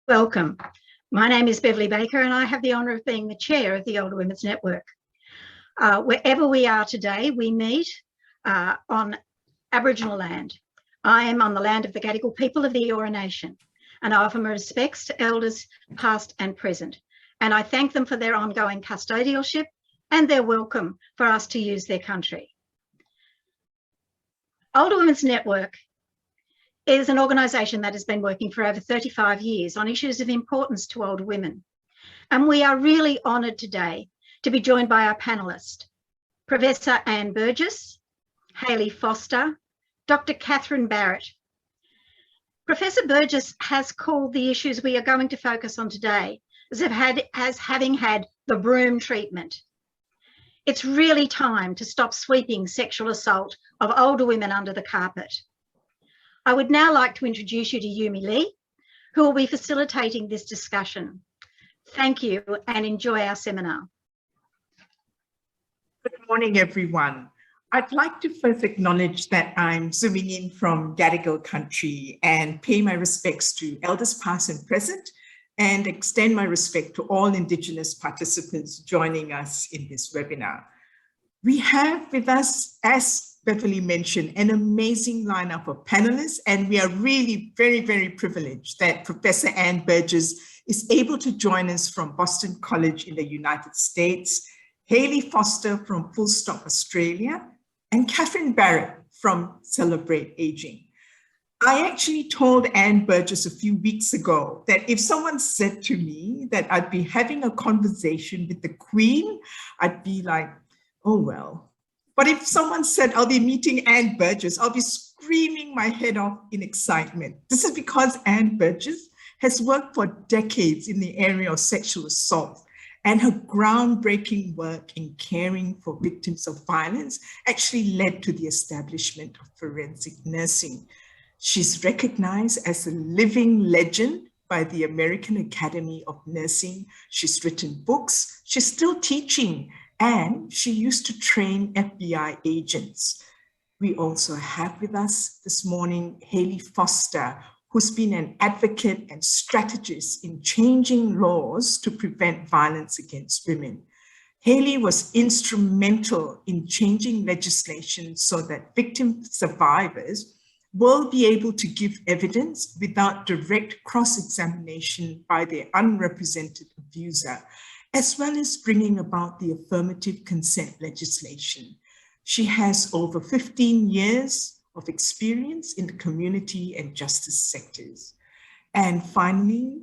Welcome. My name is Beverly Baker and I have the honour of being the chair of the Older Women's Network. Wherever we are today, we meet on Aboriginal land. I am on the land of the Gadigal people of the Eora Nation, and I offer my respects to elders past and present, and I thank them for their ongoing custodialship and their welcome for us to use their country. Older Women's Network is an organisation that has been working for over 35 years on issues of importance to older women. And we are really honoured today to be joined by our panellists, Professor Ann Burgess, Hayley Foster, Dr. Catherine Barrett. Professor Burgess has called the issues we are going to focus on today as having had the broom treatment. It's really time to stop sweeping sexual assault of older women under the carpet. I would now like to introduce you to Yumi Lee, who will be facilitating this discussion. Thank you and enjoy our seminar. Good morning, everyone. I'd like to first acknowledge that I'm zooming in from Gadigal country and pay my respects to elders past and present, and extend my respect to all Indigenous participants joining us in this webinar. We have with us, as Beverly mentioned, an amazing lineup of panelists, and we are really very, very privileged that Professor Ann Burgess is able to join us from Boston College in the United States, Hayley Foster from Full Stop Australia, and Catherine Barrett from Celebrate Aging. I actually told Ann Burgess a few weeks ago that if someone said to me that I'd be having a conversation with the Queen, I'd be like, oh, well. But if someone said, I'll be meeting Ann Burgess, I'll be screaming my head off in excitement. This is because Ann Burgess has worked for decades in the area of sexual assault, and her groundbreaking work in caring for victims of violence actually led to the establishment of forensic nursing. She's recognized as a living legend by the American Academy of Nursing. She's written books, she's still teaching, and she used to train FBI agents. We also have with us this morning Hayley Foster, who's been an advocate and strategist in changing laws to prevent violence against women. Hayley was instrumental in changing legislation so that victim survivors will be able to give evidence without direct cross-examination by their unrepresented abuser, as well as bringing about the affirmative consent legislation. She has over 15 years of experience in the community and justice sectors. And finally,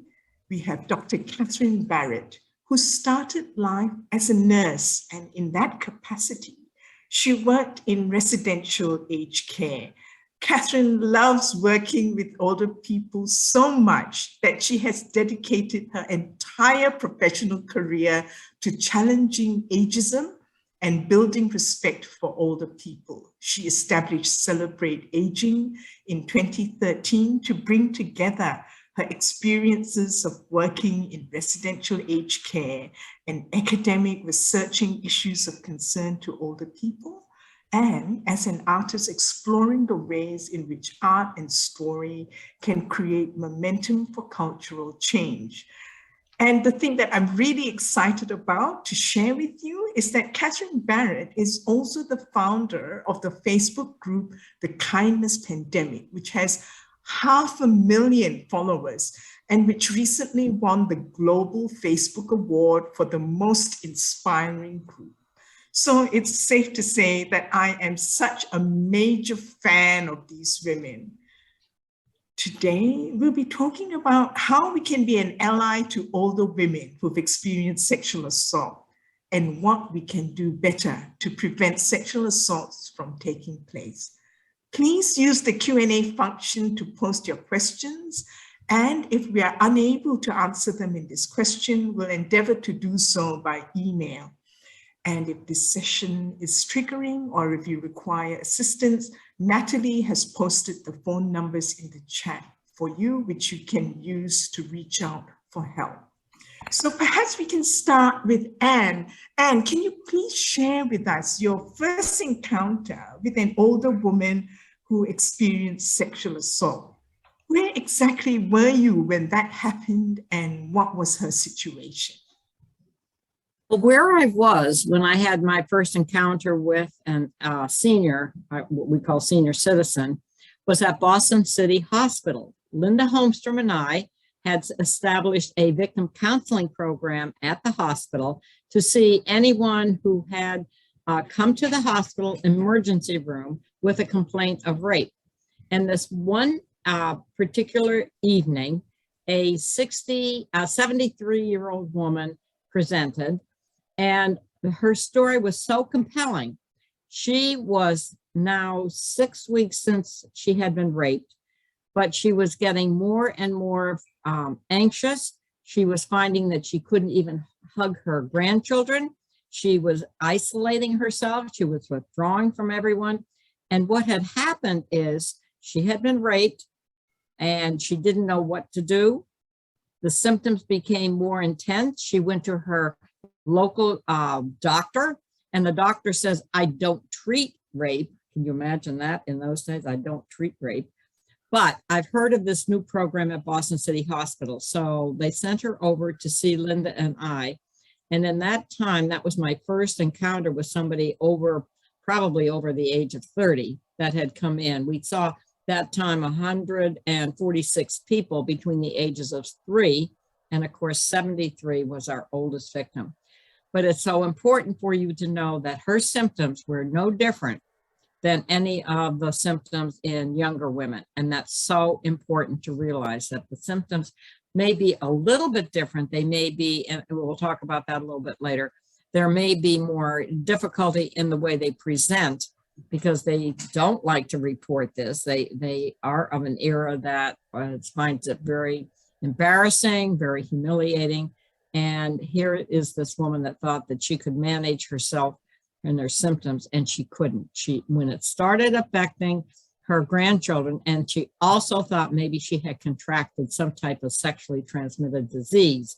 we have Dr. Catherine Barrett, who started life as a nurse, and in that capacity, she worked in residential aged care. Catherine loves working with older people so much that she has dedicated her entire professional career to challenging ageism and building respect for older people. She established Celebrate Aging in 2013 to bring together her experiences of working in residential aged care and academic researching issues of concern to older people, and as an artist exploring the ways in which art and story can create momentum for cultural change. And the thing that I'm really excited about to share with you is that Catherine Barrett is also the founder of the Facebook group, The Kindness Pandemic, which has 500,000 followers and which recently won the Global Facebook Award for the most inspiring group. So it's safe to say that I am such a major fan of these women. Today, we'll be talking about how we can be an ally to older women who've experienced sexual assault and what we can do better to prevent sexual assaults from taking place. Please use the Q&A function to post your questions. And if we are unable to answer them in this question, we'll endeavor to do so by email. And if this session is triggering or if you require assistance, Natalie has posted the phone numbers in the chat for you, which you can use to reach out for help. So perhaps we can start with Ann. Ann, can you please share with us your first encounter with an older woman who experienced sexual assault? Where exactly were you when that happened, and what was her situation? Well, where I was when I had my first encounter with an senior, what we call senior citizen, was at Boston City Hospital. Linda Holmstrom and I had established a victim counseling program at the hospital to see anyone who had come to the hospital emergency room with a complaint of rape. And this one particular evening, a 73-year-old woman presented, and her story was so compelling. She was now 6 weeks since she had been raped, but she was getting more and more anxious. She was finding that she couldn't even hug her grandchildren. She was isolating herself. She was withdrawing from everyone. And what had happened is she had been raped and she didn't know what to do. The symptoms became more intense. She went to her local doctor, and the doctor says, "I don't treat rape." Can you imagine that in those days? I don't treat rape. But I've heard of this new program at Boston City Hospital. So they sent her over to see Linda and I. And in that time, that was my first encounter with somebody probably over the age of 30 that had come in. We saw that time 146 people between the ages of 3. And of course, 73 was our oldest victim. But it's so important for you to know that her symptoms were no different than any of the symptoms in younger women. And that's so important to realize, that the symptoms may be a little bit different. They may be, and we'll talk about that a little bit later, there may be more difficulty in the way they present because they don't like to report this. They are of an era that finds it very embarrassing, very humiliating. And here is this woman that thought that she could manage herself and their symptoms, and she couldn't. When it started affecting her grandchildren, and she also thought maybe she had contracted some type of sexually transmitted disease.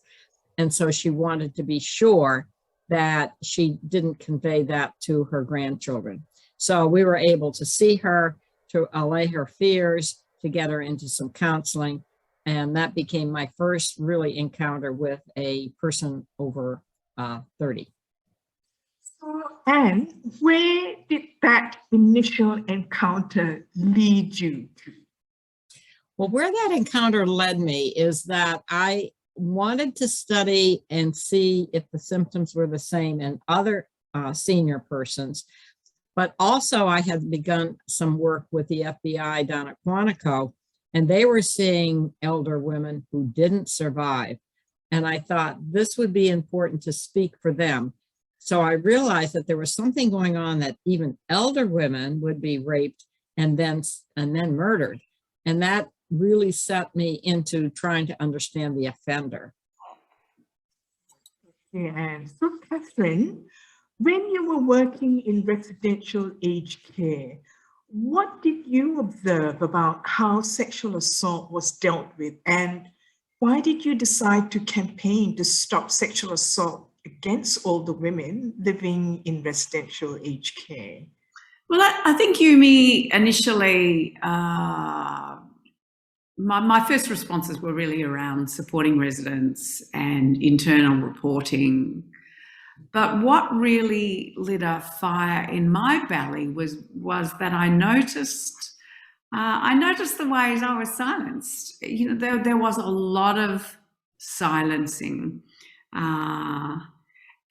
And so she wanted to be sure that she didn't convey that to her grandchildren. So we were able to see her, to allay her fears, to get her into some counseling. And that became my first really encounter with a person over 30. So, Anne, where did that initial encounter lead you to? Well, where that encounter led me is that I wanted to study and see if the symptoms were the same in other senior persons. But also I had begun some work with the FBI down at Quantico, and they were seeing elder women who didn't survive. And I thought this would be important to speak for them. So I realized that there was something going on, that even elder women would be raped and then murdered. And that really set me into trying to understand the offender. Okay, and so Catherine, when you were working in residential aged care, what did you observe about how sexual assault was dealt with, and why did you decide to campaign to stop sexual assault against older women living in residential aged care? Well, I think, Yumi, initially, my first responses were really around supporting residents and internal reporting. But what really lit a fire in my belly was that I noticed the ways I was silenced. You know, there was a lot of silencing.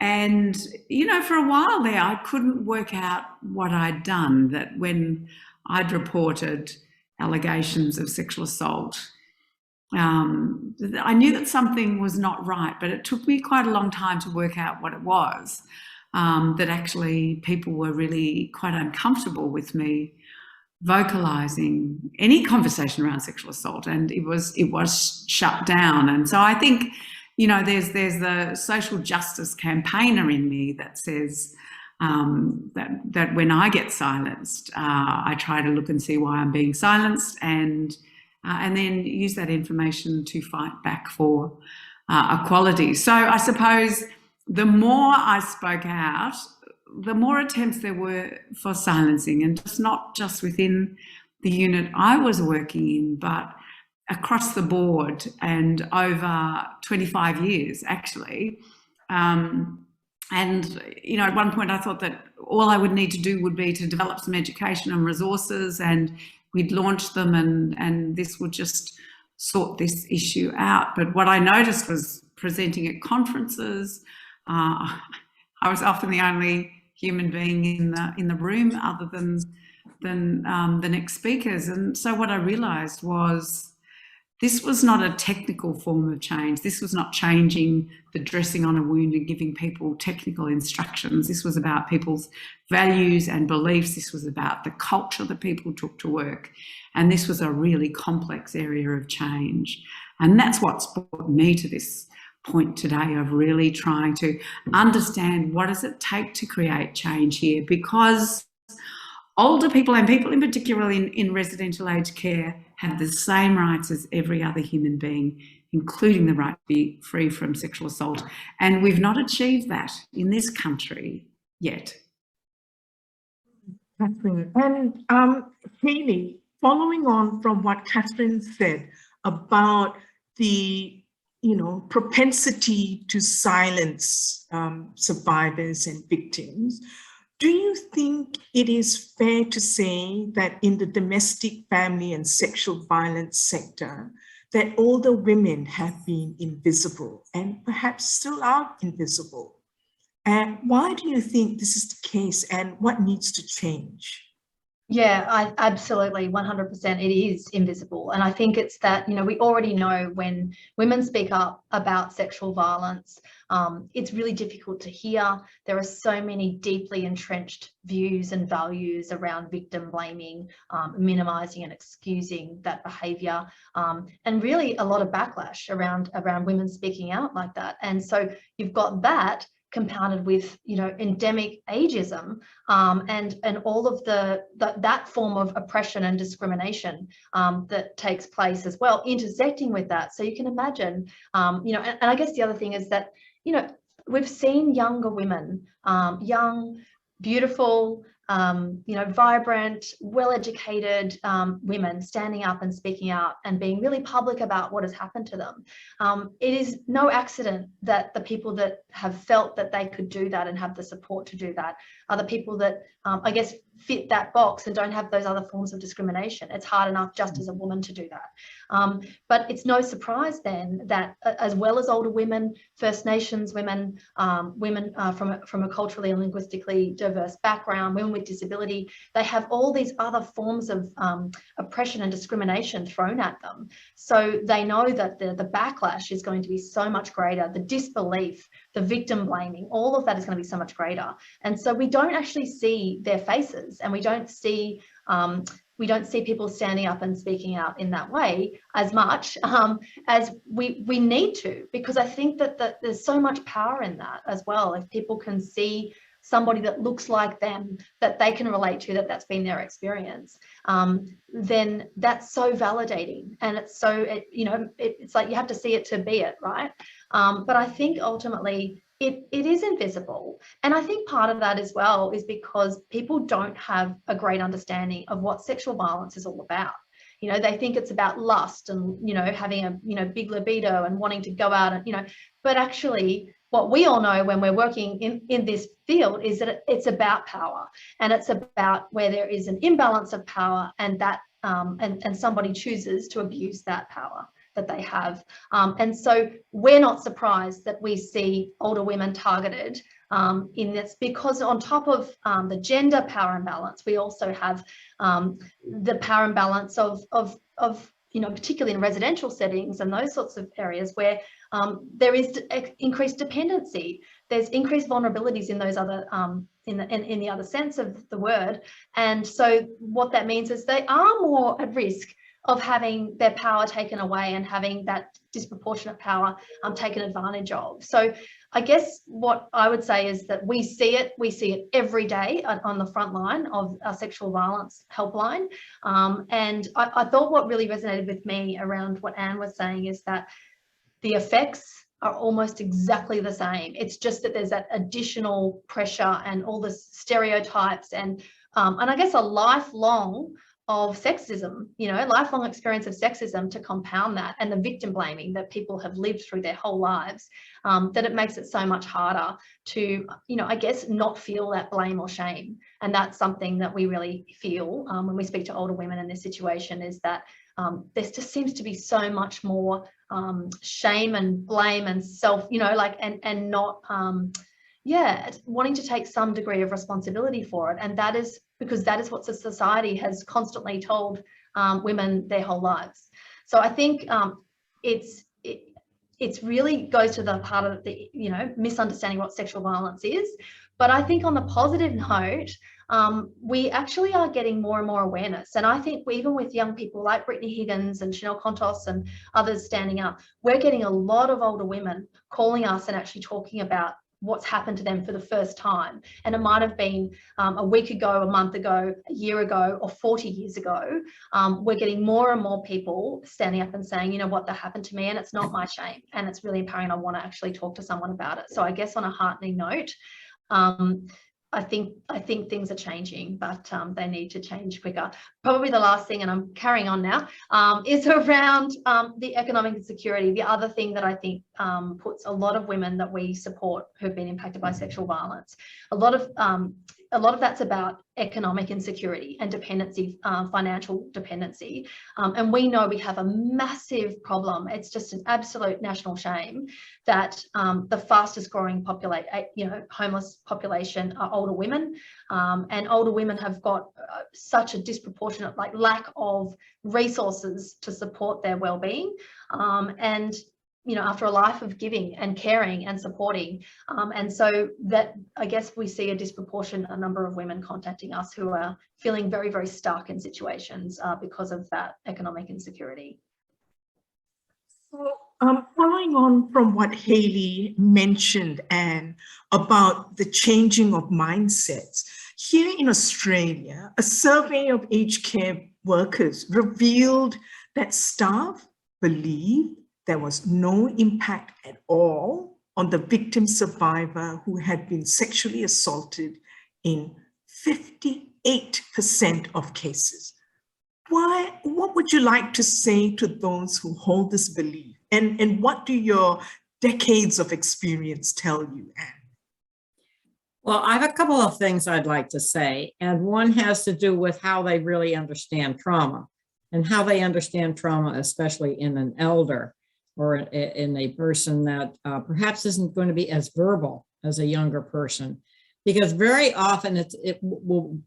And, you know, for a while there, I couldn't work out what I'd done, that when I'd reported allegations of sexual assault, I knew that something was not right, but it took me quite a long time to work out what it was, that actually people were really quite uncomfortable with me vocalizing any conversation around sexual assault, and it was shut down. And so I think, you know, there's the social justice campaigner in me that says that when I get silenced, I try to look and see why I'm being silenced, and then use that information to fight back for equality. So I suppose the more I spoke out, the more attempts there were for silencing, and just not just within the unit I was working in, but across the board and over 25 years, actually. And, you know, at one point I thought that all I would need to do would be to develop some education and resources, and we'd launch them, and this would just sort this issue out. But what I noticed was presenting at conferences, I was often the only human being in the room other than the next speakers. And so what I realised was this was not a technical form of change. This was not changing the dressing on a wound and giving people technical instructions. This was about people's values and beliefs. This was about the culture that people took to work. And this was a really complex area of change. And that's what's brought me to this point today of really trying to understand what does it take to create change here, because older people, and people in particular in residential aged care, have the same rights as every other human being, including the right to be free from sexual assault. And we've not achieved that in this country yet. Catherine, and Hayley, following on from what Catherine said about the propensity to silence survivors and victims, do you think it is fair to say that in the domestic, family and sexual violence sector, that older women have been invisible and perhaps still are invisible? And why do you think this is the case, and what needs to change? Yeah, I absolutely 100% it is invisible. And I think it's that, we already know when women speak up about sexual violence, it's really difficult to hear. There are so many deeply entrenched views and values around victim blaming, minimizing and excusing that behavior, and really a lot of backlash around women speaking out like that. And so you've got that compounded with endemic ageism, and all of that form of oppression and discrimination that takes place as well, intersecting with that. So you can imagine, and I guess the other thing is that we've seen younger women, young, beautiful, vibrant, well-educated women standing up and speaking out and being really public about what has happened to them. It is no accident that the people that have felt that they could do that and have the support to do that are the people that, I guess, fit that box and don't have those other forms of discrimination. It's hard enough just as a woman to do that. But it's no surprise then that as well as older women, First Nations women, women from a culturally and linguistically diverse background, women with disability, they have all these other forms of oppression and discrimination thrown at them. So they know that the backlash is going to be so much greater, the disbelief, the victim blaming, all of that is going to be so much greater. And so we don't actually see their faces, and we don't see people standing up and speaking out in that way as much as we need to, because I think that there's so much power in that as well. If people can see somebody that looks like them, that they can relate to, that's been their experience, then that's so validating. And it's so, it's like you have to see it to be it, right? But I think ultimately it is invisible. And I think part of that as well is because people don't have a great understanding of what sexual violence is all about. They think it's about lust and, having a, big libido and wanting to go out and, but actually what we all know when we're working in this field is that it's about power, and it's about where there is an imbalance of power, and that and somebody chooses to abuse that power that they have. And so we're not surprised that we see older women targeted in this, because on top of the gender power imbalance, we also have the power imbalance of particularly in residential settings and those sorts of areas where there is increased dependency. There's increased vulnerabilities in those other, in the other sense of the word. And so what that means is they are more at risk of having their power taken away and having that disproportionate power taken advantage of. So I guess what I would say is that we see it every day on the front line of our sexual violence helpline. And I thought what really resonated with me around what Anne was saying is that the effects are almost exactly the same. It's just that there's that additional pressure and all the stereotypes and I guess a lifelong of sexism, lifelong experience of sexism to compound that, and the victim blaming that people have lived through their whole lives, that it makes it so much harder to, I guess, not feel that blame or shame. And that's something that we really feel when we speak to older women in this situation, is that there just seems to be so much more shame and blame and self, and not, wanting to take some degree of responsibility for it. And that is because that is what the society has constantly told women their whole lives. So I think it's really goes to the part of the, misunderstanding what sexual violence is. But I think on the positive note, we actually are getting more and more awareness. And I think even with young people like Brittany Higgins and Chanel Contos and others standing up, we're getting a lot of older women calling us and actually talking about what's happened to them for the first time. And it might have been a week ago, a month ago, a year ago, or 40 years ago. We're getting more and more people standing up and saying, what, that happened to me, and it's not my shame. And it's really empowering. I want to actually talk to someone about it. So I guess on a heartening note, I think things are changing, but they need to change quicker. Probably the last thing, and I'm carrying on now, is around the economic insecurity. The other thing that I think puts a lot of women that we support who've been impacted by sexual violence, a lot of that's about economic insecurity and dependency, financial dependency. And we know we have a massive problem. It's just an absolute national shame that the fastest growing homeless population are older women. And older women have got such a disproportionate lack of resources to support their well-being. And after a life of giving and caring and supporting. And so that, I guess, we see a disproportionate number of women contacting us who are feeling very, very stuck in situations because of that economic insecurity. So, following on from what Hayley mentioned, Anne, about the changing of mindsets, here in Australia, a survey of aged care workers revealed that staff believe there was no impact at all on the victim survivor who had been sexually assaulted in 58% of cases. What would you like to say to those who hold this belief? And what do your decades of experience tell you, Anne? Well, I have a couple of things I'd like to say, and one has to do with how they really understand trauma and how they understand trauma, especially in an elder or in a person that perhaps isn't going to be as verbal as a younger person. Because very often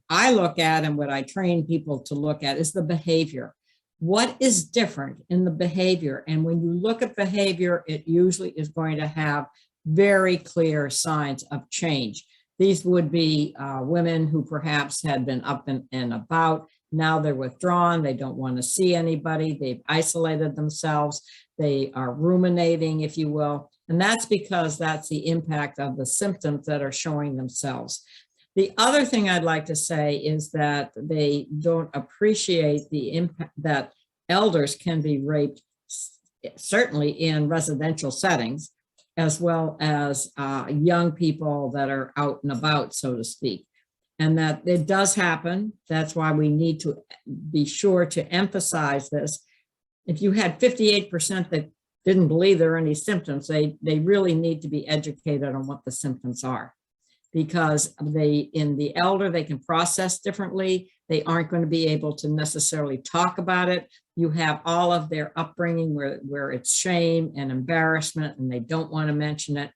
I look at, and what I train people to look at, is the behavior. What is different in the behavior? And when you look at behavior, it usually is going to have very clear signs of change. These would be women who perhaps had been up and about. Now they're withdrawn. They don't want to see anybody. They've isolated themselves. They are ruminating, if you will. And that's because that's the impact of the symptoms that are showing themselves. The other thing I'd like to say is that they don't appreciate the impact that elders can be raped, certainly in residential settings, as well as young people that are out and about, so to speak. And that it does happen. That's why we need to be sure to emphasize this. If you had 58% that didn't believe there are any symptoms, they really need to be educated on what the symptoms are, because in the elder, they can process differently. They aren't going to be able to necessarily talk about it. You have all of their upbringing where it's shame and embarrassment, and they don't want to mention it.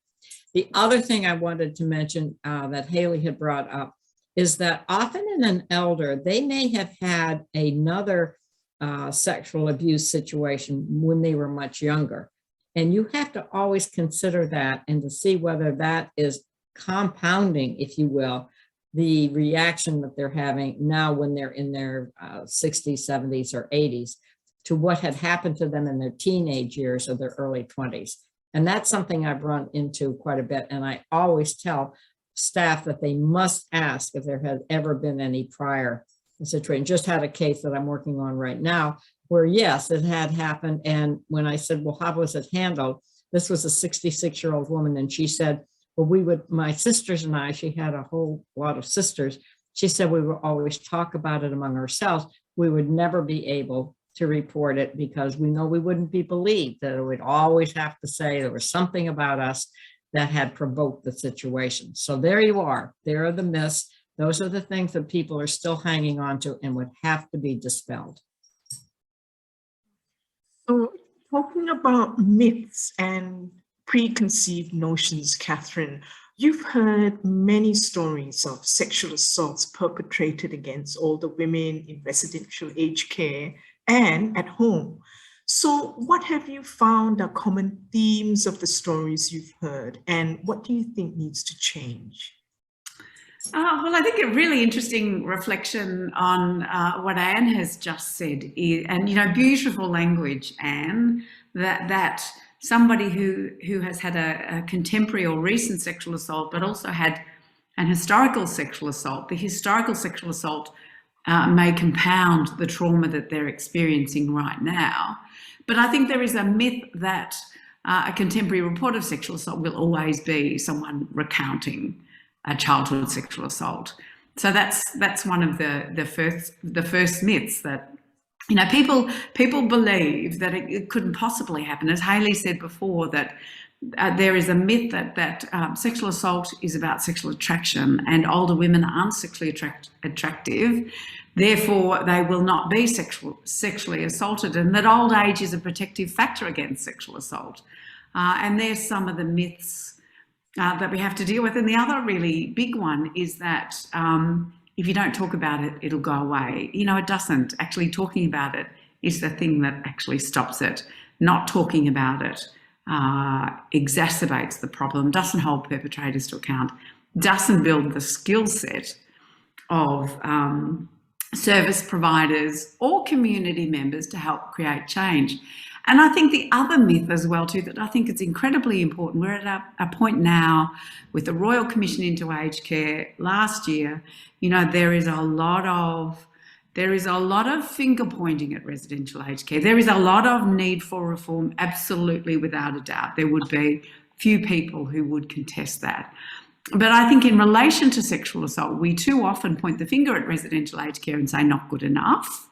The other thing I wanted to mention that Hayley had brought up is that often in an elder, they may have had another sexual abuse situation when they were much younger. And you have to always consider that and to see whether that is compounding, if you will, the reaction that they're having now when they're in their 60s, 70s, or 80s to what had happened to them in their teenage years or their early 20s. And that's something I've run into quite a bit. And I always tell staff that they must ask if there has ever been any prior situation. Just had a case that I'm working on right now where, yes, it had happened. And when I said, well, how was it handled? This was a 66-year-old woman. And she said, well, my sisters and I, she had a whole lot of sisters. She said, we would always talk about it among ourselves. we would never be able to report it because we know we wouldn't be believed, that it would always have to say there was something about us that had provoked the situation. So there you are. There are the myths. Those are the things that people are still hanging on to and would have to be dispelled. So talking about myths and preconceived notions, Catherine, you've heard many stories of sexual assaults perpetrated against older women in residential aged care and at home. So what have you found are common themes of the stories you've heard, and what do you think needs to change? Well, I think a really interesting reflection on what Anne has just said is, and, you know, beautiful language, Anne, that somebody who has had a contemporary or recent sexual assault, but also had an historical sexual assault, the historical sexual assault may compound the trauma that they're experiencing right now. But I think there is a myth that a contemporary report of sexual assault will always be someone recounting a childhood sexual assault. So that's one of the first myths, that, you know, people believe that it couldn't possibly happen. As Hayley said before, that there is a myth that sexual assault is about sexual attraction, and older women aren't sexually attractive, therefore they will not be sexually assaulted, and that old age is a protective factor against sexual assault. And there's some of the myths that we have to deal with. And the other really big one is that if you don't talk about it, it'll go away. You know, it doesn't. Actually talking about it is the thing that actually stops it. Not talking about it exacerbates the problem, doesn't hold perpetrators to account, doesn't build the skill set of service providers or community members to help create change. And I think the other myth as well too, that I think it's incredibly important, we're at a point now with the Royal Commission into Aged Care last year, you know, there is a lot of finger pointing at residential aged care. There is a lot of need for reform, absolutely, without a doubt. There would be few people who would contest that. But I think in relation to sexual assault, we too often point the finger at residential aged care and say not good enough,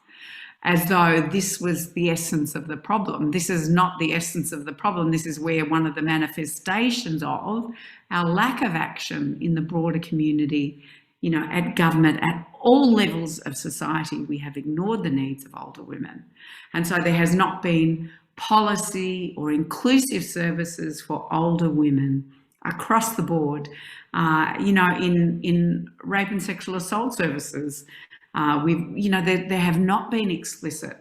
as though this was the essence of the problem. This is not the essence of the problem. This is where one of the manifestations of our lack of action in the broader community, you know, at government, at all levels of society, we have ignored the needs of older women. And so there has not been policy or inclusive services for older women across the board. You know, in rape and sexual assault services, there have not been explicit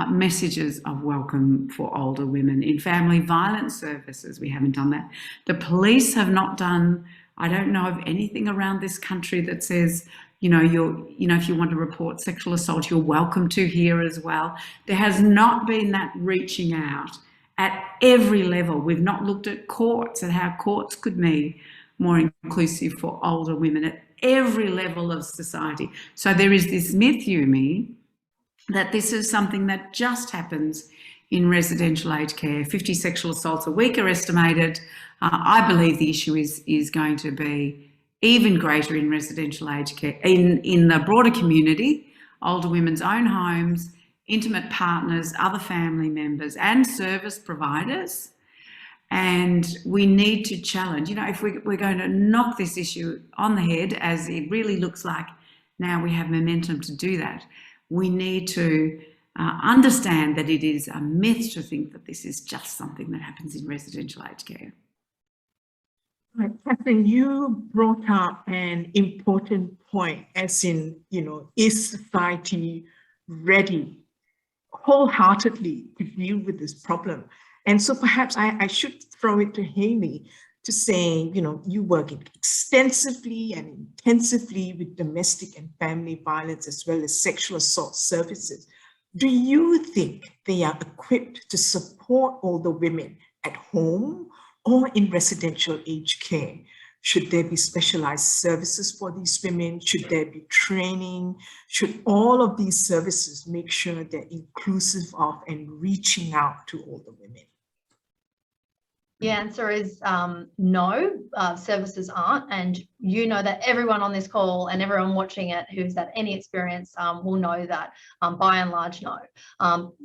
messages of welcome for older women. In family violence services, we haven't done that. The police have not done, I don't know of anything around this country that says, if you want to report sexual assault, you're welcome to here as well. There has not been that reaching out at every level. We've not looked at courts and how courts could be more inclusive for older women at every level of society. So there is this myth, Yumi, that this is something that just happens in residential aged care. 50 sexual assaults a week are estimated. I believe the issue is going to be even greater in residential aged care, in the broader community, older women's own homes, intimate partners, other family members, and service providers. And we need to challenge, if we're going to knock this issue on the head, as it really looks like now we have momentum to do that, we need to understand that it is a myth to think that this is just something that happens in residential aged care. Right, Catherine, you brought up an important point, as in, is society ready wholeheartedly to deal with this problem? And so perhaps I should throw it to Hayley to say, you work extensively and intensively with domestic and family violence as well as sexual assault services. Do you think they are equipped to support older women at home or in residential aged care? Should there be specialized services for these women? Should there be training? Should all of these services make sure they're inclusive of and reaching out to older women? The answer is no, services aren't. And, you know that everyone on this call and everyone watching it who's had any experience will know that by and large, no,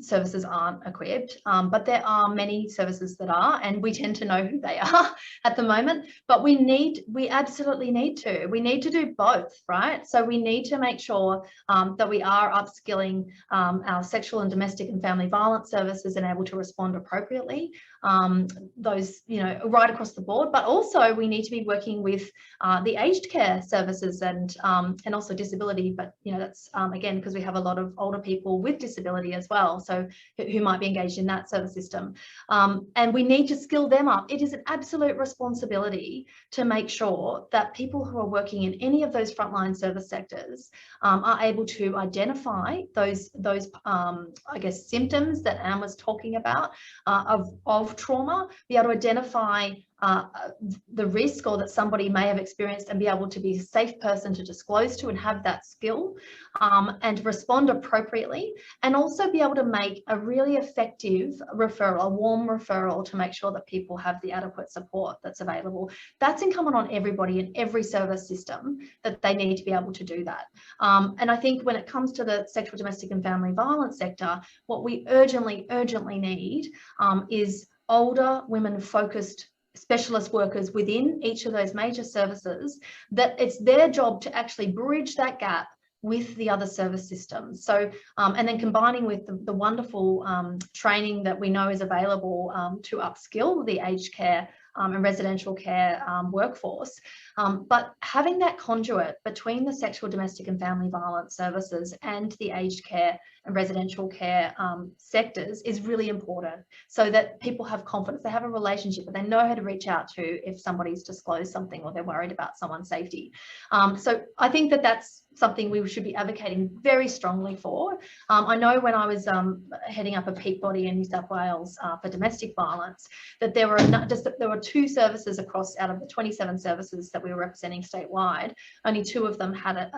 services aren't equipped, but there are many services that are, and we tend to know who they are at the moment, but we absolutely need to. We need to do both, right? So we need to make sure that we are upskilling our sexual and domestic and family violence services and able to respond appropriately, those, you know, right across the board, but also we need to be working with the aged care services and also disability, but you know, that's again because we have a lot of older people with disability as well, so who might be engaged in that service system, and we need to skill them up. It is an absolute responsibility to make sure that people who are working in any of those frontline service sectors are able to identify those I guess symptoms that Anne was talking about of trauma, be able to identify the risk or that somebody may have experienced and be able to be a safe person to disclose to and have that skill and respond appropriately, and also be able to make a really effective referral, a warm referral, to make sure that people have the adequate support that's available. That's incumbent on everybody in every service system, that they need to be able to do that. And I think when it comes to the sexual, domestic and family violence sector, what we urgently need is older women-focused specialist workers within each of those major services, that it's their job to actually bridge that gap with the other service systems. So, and then combining with the wonderful training that we know is available to upskill the aged care and residential care workforce. But having that conduit between the sexual, domestic and family violence services and the aged care and residential care sectors is really important, so that people have confidence, they have a relationship, and they know how to reach out to if somebody's disclosed something or they're worried about someone's safety. So I think that that's something we should be advocating very strongly for. I know when I was heading up a peak body in New South Wales for domestic violence, that there were 2 services across out of the 27 services that we were representing statewide. Only 2 of them had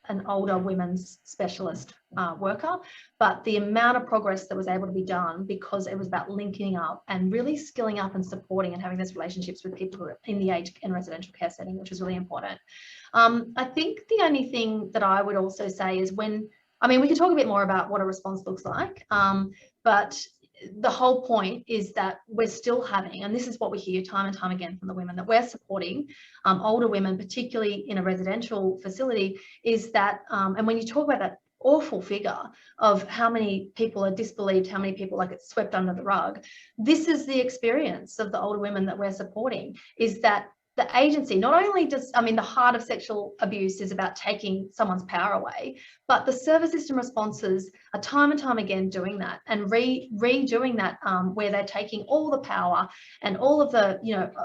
an older women's specialist worker, but the amount of progress that was able to be done, because it was about linking up and really skilling up and supporting and having those relationships with people who are in the aged and residential care setting, which is really important. I think the only thing that I would also say is we can talk a bit more about what a response looks like, but the whole point is that we're still having, and this is what we hear time and time again from the women that we're supporting, older women, particularly in a residential facility, is that, and when you talk about that awful figure of how many people are disbelieved, how many people like it's swept under the rug, this is the experience of the older women that we're supporting, is that the agency not only does, the heart of sexual abuse is about taking someone's power away, but the service system responses are time and time again doing that and redoing that, where they're taking all the power and all of the,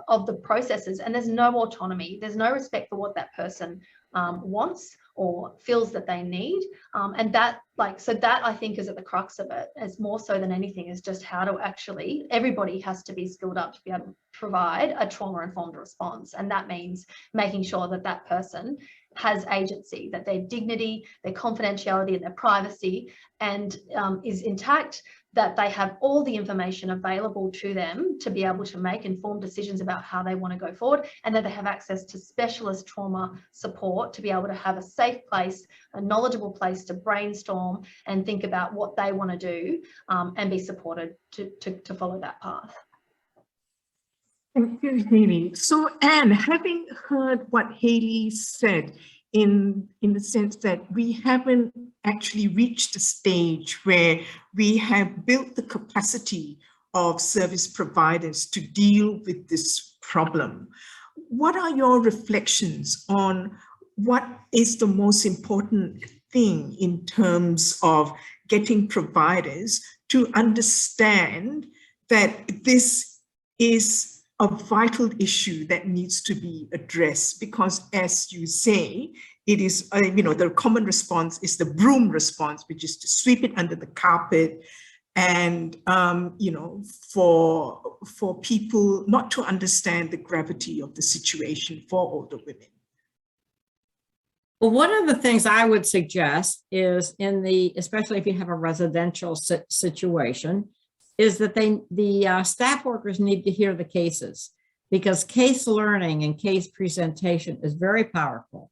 of the processes, and there's no autonomy, there's no respect for what that person wants or feels that they need, and that I think is at the crux of it, as more so than anything, is just how to actually, everybody has to be skilled up to be able to provide a trauma-informed response, and that means making sure that that person has agency, that their dignity, their confidentiality and their privacy and is intact, that they have all the information available to them to be able to make informed decisions about how they want to go forward, and that they have access to specialist trauma support to be able to have a safe place, a knowledgeable place to brainstorm and think about what they want to do, and be supported to follow that path. Thank you, Hayley. So, Anne, having heard what Hayley said, in the sense that we haven't actually reached a stage where we have built the capacity of service providers to deal with this problem, what are your reflections on what is the most important thing in terms of getting providers to understand that this is a vital issue that needs to be addressed? Because, as you say, it is, the common response is the broom response, which is to sweep it under the carpet, and for people not to understand the gravity of the situation for older women. Well, one of the things I would suggest is, especially if you have a residential situation, is that the staff workers need to hear the cases. because case learning and case presentation is very powerful.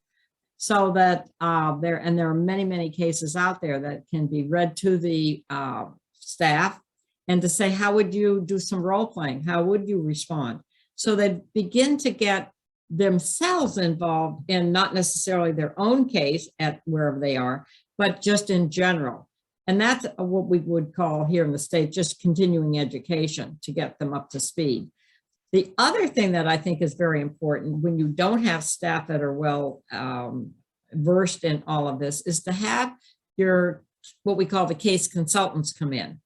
So that there are many, many cases out there that can be read to the staff, and to say, how would you do some role playing? How would you respond? So they begin to get themselves involved in not necessarily their own case at wherever they are, but just in general. And that's what we would call here in the States, just continuing education to get them up to speed. The other thing that I think is very important when you don't have staff that are well versed in all of this is to have your, what we call the case consultants come in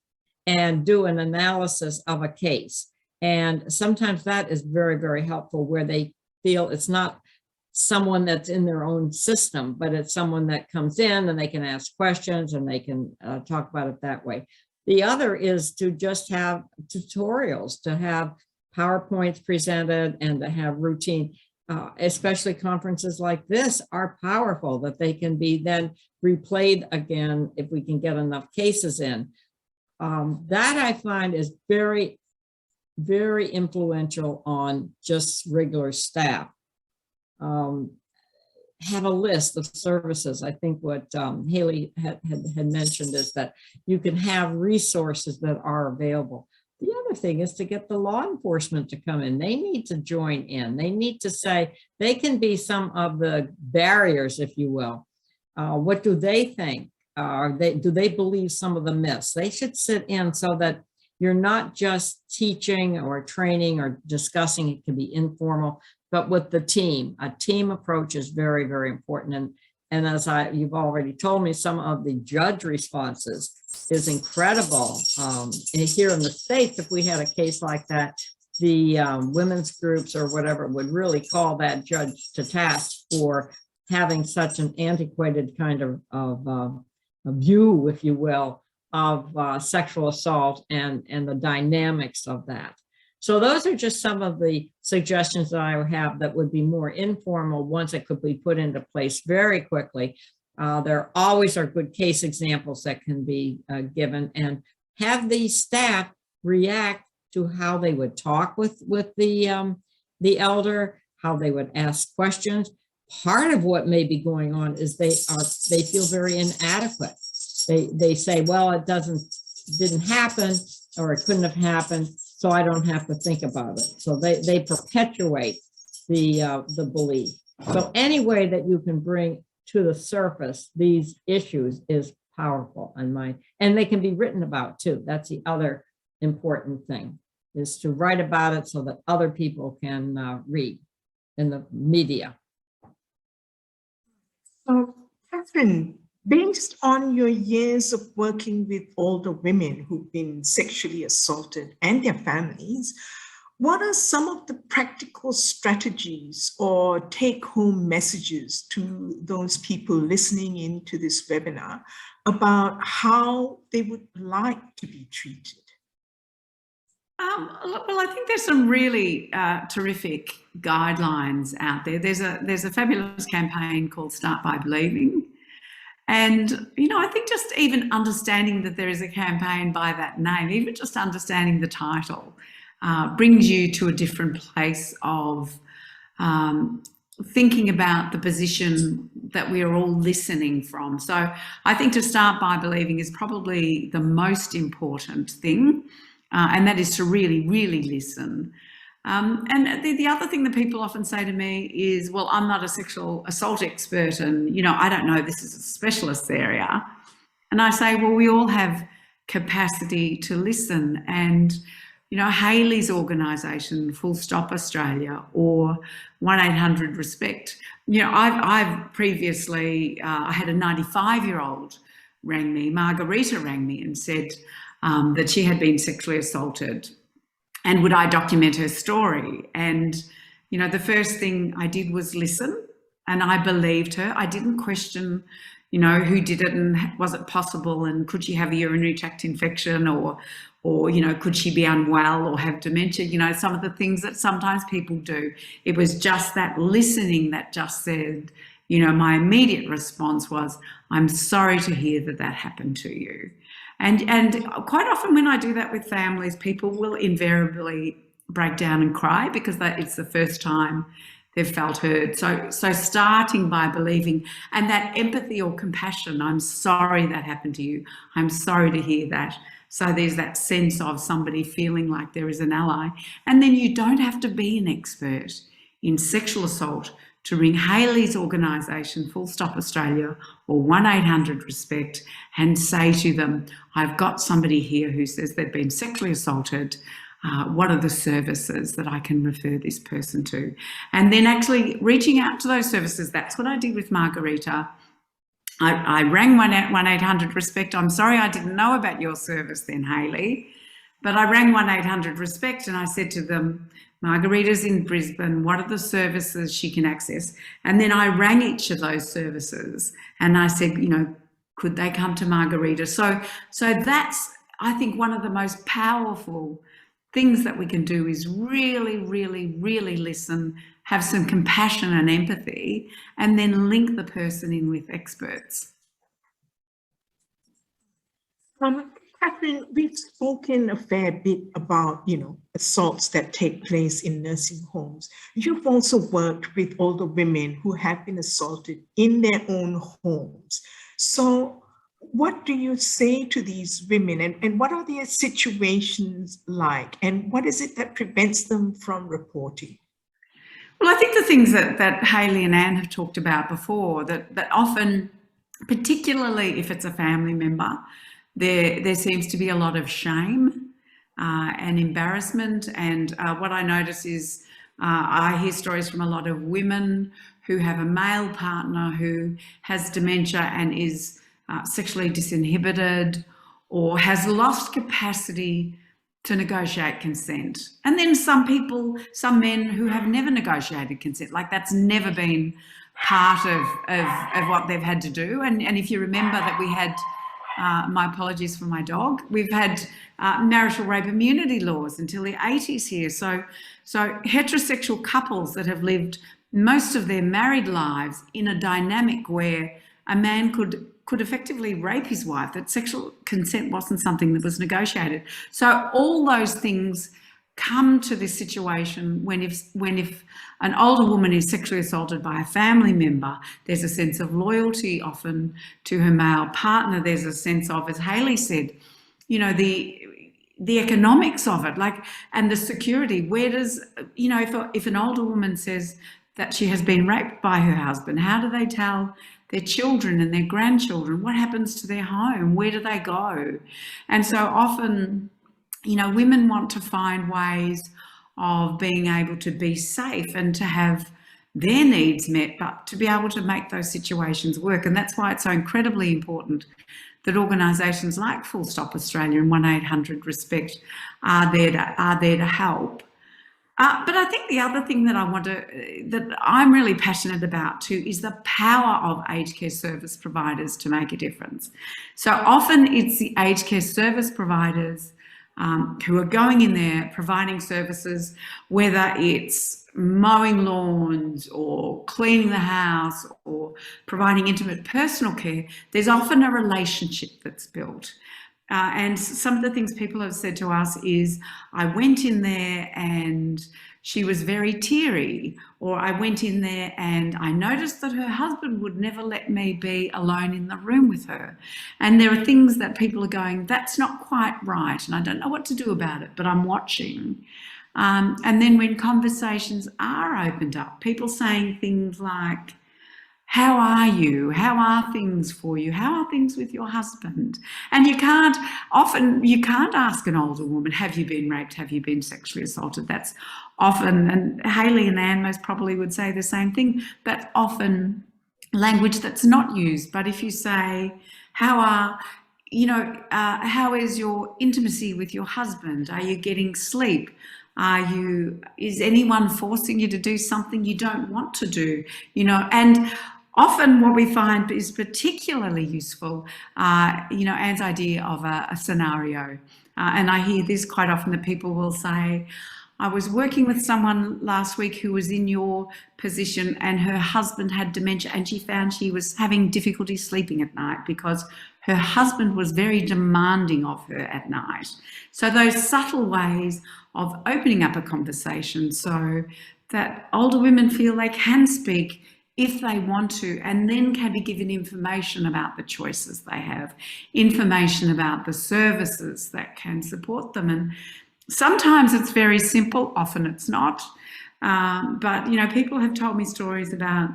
and do an analysis of a case. And sometimes that is very, very helpful, where they feel it's not someone that's in their own system, but it's someone that comes in and they can ask questions and they can talk about it that way. The other is to just have tutorials, to have PowerPoints presented, and to have routine, especially conferences like this are powerful, that they can be then replayed again if we can get enough cases in. That I find is very, very influential on just regular staff. Have a list of services. I think what Haley had mentioned is that you can have resources that are available. The other thing is to get the law enforcement to come in. They need to join in. They need to say, they can be some of the barriers, if you will. What do they think? Do they believe some of the myths? They should sit in so that you're not just teaching or training or discussing. It can be informal, but with the team. A team approach is very, very important. And as you've already told me, some of the judge responses is incredible. And here in the States, if we had a case like that, the women's groups or whatever would really call that judge to task for having such an antiquated kind of a view, if you will, of sexual assault and the dynamics of that. So those are just some of the suggestions that I have that would be more informal, ones that could be put into place very quickly. There always are good case examples that can be given, and have the staff react to how they would talk with the elder, how they would ask questions. Part of what may be going on is they feel very inadequate. They say, well, it didn't happen, or it couldn't have happened, so I don't have to think about it. So they perpetuate the belief. So any way that you can bring to the surface these issues is powerful, and they can be written about too. That's the other important thing, is to write about it so that other people can read in the media. So, Catherine, based on your years of working with older women who've been sexually assaulted and their families, what are some of the practical strategies or take-home messages to those people listening into this webinar about how they would like to be treated? Well, I think there's some really terrific guidelines out there. There's a fabulous campaign called Start by Believing. And, you know, I think just even understanding that there is a campaign by that name, even just understanding the title, brings you to a different place of thinking about the position that we are all listening from. So I think to start by believing is probably the most important thing, and that is to really, really listen. And the other thing that people often say to me is, well, I'm not a sexual assault expert and, you know, I don't know, this is a specialist area. And I say, well, we all have capacity to listen. And, you know, Haley's organisation, Full Stop Australia, or 1-800-RESPECT, you know, I've previously, I had a 95-year-old rang me, Margarita rang me and said that she had been sexually assaulted. And would I document her story? And, you know, the first thing I did was listen, and I believed her. I didn't question, you know, who did it and was it possible, and could she have a urinary tract infection, or you know, could she be unwell or have dementia? You know, some of the things that sometimes people do. It was just that listening that just said, you know, my immediate response was, I'm sorry to hear that that happened to you. And quite often when I do that with families, people will invariably break down and cry because it's the first time they've felt heard. So starting by believing, and that empathy or compassion, I'm sorry that happened to you. I'm sorry to hear that. So there's that sense of somebody feeling like there is an ally. And then you don't have to be an expert in sexual assault to ring Hayley's organisation, Full Stop Australia, or 1-800-RESPECT, and say to them, I've got somebody here who says they've been sexually assaulted. What are the services that I can refer this person to? And then actually reaching out to those services. That's what I did with Margarita. I rang 1-800-RESPECT. I'm sorry I didn't know about your service then, Hayley, but I rang 1-800-RESPECT and I said to them, Margarita's in Brisbane, what are the services she can access? And then I rang each of those services and I said, you know, could they come to Margarita? So that's, I think, one of the most powerful things that we can do is really, really, really listen, have some compassion and empathy, and then link the person in with experts. Catherine, we've spoken a fair bit about, you know, assaults that take place in nursing homes. You've also worked with older women who have been assaulted in their own homes. So what do you say to these women, and what are their situations like, and what is it that prevents them from reporting? Well, I think the things that Hayley and Ann have talked about before, that often, particularly if it's a family member, there seems to be a lot of shame and embarrassment. And what I notice is I hear stories from a lot of women who have a male partner who has dementia and is sexually disinhibited or has lost capacity to negotiate consent. And then some men who have never negotiated consent, like that's never been part of what they've had to do. And if you remember that we had, my apologies for my dog, we've had marital rape immunity laws until the 80s here. So heterosexual couples that have lived most of their married lives in a dynamic where a man could effectively rape his wife, that sexual consent wasn't something that was negotiated. So all those things come to this situation when if an older woman is sexually assaulted by a family member, there's a sense of loyalty often to her male partner. There's a sense of, as Hayley said, you know, the economics of it, like, and the security. Where does, you know, if an older woman says that she has been raped by her husband, how do they tell their children and their grandchildren? What happens to their home? Where do they go? And so often, you know, women want to find ways of being able to be safe and to have their needs met, but to be able to make those situations work. And that's why it's so incredibly important that organisations like Full Stop Australia and 1-800-RESPECT are there to help. But I think the other thing that that I'm really passionate about too is the power of aged care service providers to make a difference. So often it's the aged care service providers who are going in there providing services, whether it's mowing lawns or cleaning the house or providing intimate personal care. There's often a relationship that's built. And some of the things people have said to us is, I went in there and she was very teary, or I went in there and I noticed that her husband would never let me be alone in the room with her. And there are things that people are going, that's not quite right, and I don't know what to do about it, but I'm watching. And then when conversations are opened up, people saying things like, how are you? How are things for you? How are things with your husband? And you can't ask an older woman, have you been raped? Have you been sexually assaulted? That's often, and Hayley and Ann most probably would say the same thing, that's often language that's not used. But if you say, how is your intimacy with your husband? Are you getting sleep? Is anyone forcing you to do something you don't want to do? You know, and often what we find is particularly useful, Anne's idea of a scenario. And I hear this quite often, that people will say, I was working with someone last week who was in your position and her husband had dementia and she found she was having difficulty sleeping at night because her husband was very demanding of her at night. So those subtle ways of opening up a conversation so that older women feel they can speak if they want to, and then can be given information about the choices they have, information about the services that can support them. And sometimes it's very simple, often it's not. But, you know, people have told me stories about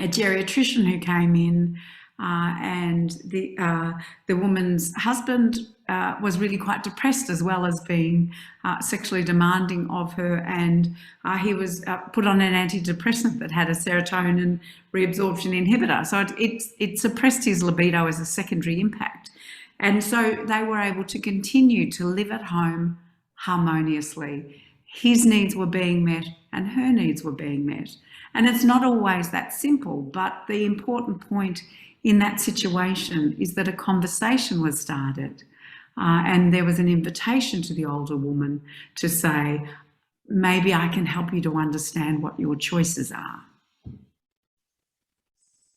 a geriatrician who came in and the woman's husband was really quite depressed, as well as being sexually demanding of her, and he was put on an antidepressant that had a serotonin reabsorption inhibitor. So it suppressed his libido as a secondary impact. And so they were able to continue to live at home harmoniously. His needs were being met and her needs were being met. And it's not always that simple, but the important point in that situation is that a conversation was started and there was an invitation to the older woman to say, maybe I can help you to understand what your choices are.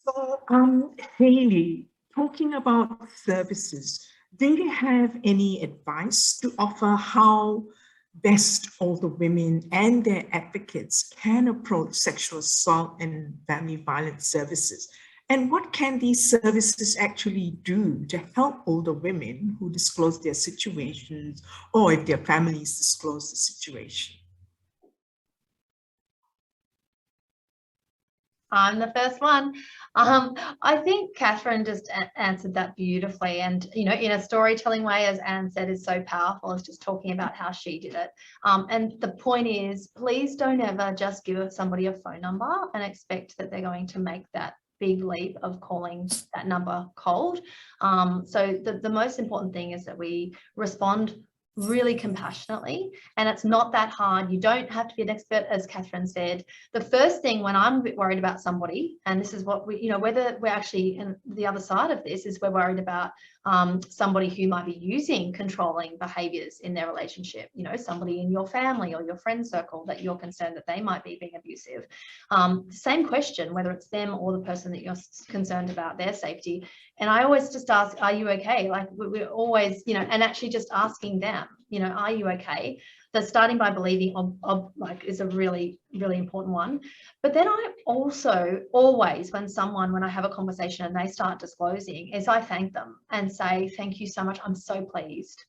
So, Hayley, talking about services, do you have any advice to offer how best older women and their advocates can approach sexual assault and family violence services? And what can these services actually do to help older women who disclose their situations, or if their families disclose the situation? I'm the first one. I think Catherine just answered that beautifully, and you know, in a storytelling way, as Anne said, is so powerful. It's just talking about how she did it. And the point is, please don't ever just give somebody a phone number and expect that they're going to make that big leap of calling that number cold. So the most important thing is that we respond really compassionately, and it's not that hard. You don't have to be an expert, as Catherine said. The first thing when I'm a bit worried about somebody, and this is what we, you know, whether we're actually in the other side of this, is we're worried about somebody who might be using controlling behaviors in their relationship, you know, somebody in your family or your friend circle that you're concerned that they might be being abusive. Same question, whether it's them or the person that you're concerned about their safety. And I always just ask, are you okay? Like we're always, you know, and actually just asking them, you know, are you okay? So starting by believing like is a really, really important one. But then I also always, when I have a conversation and they start disclosing, is I thank them and say, thank you so much. I'm so pleased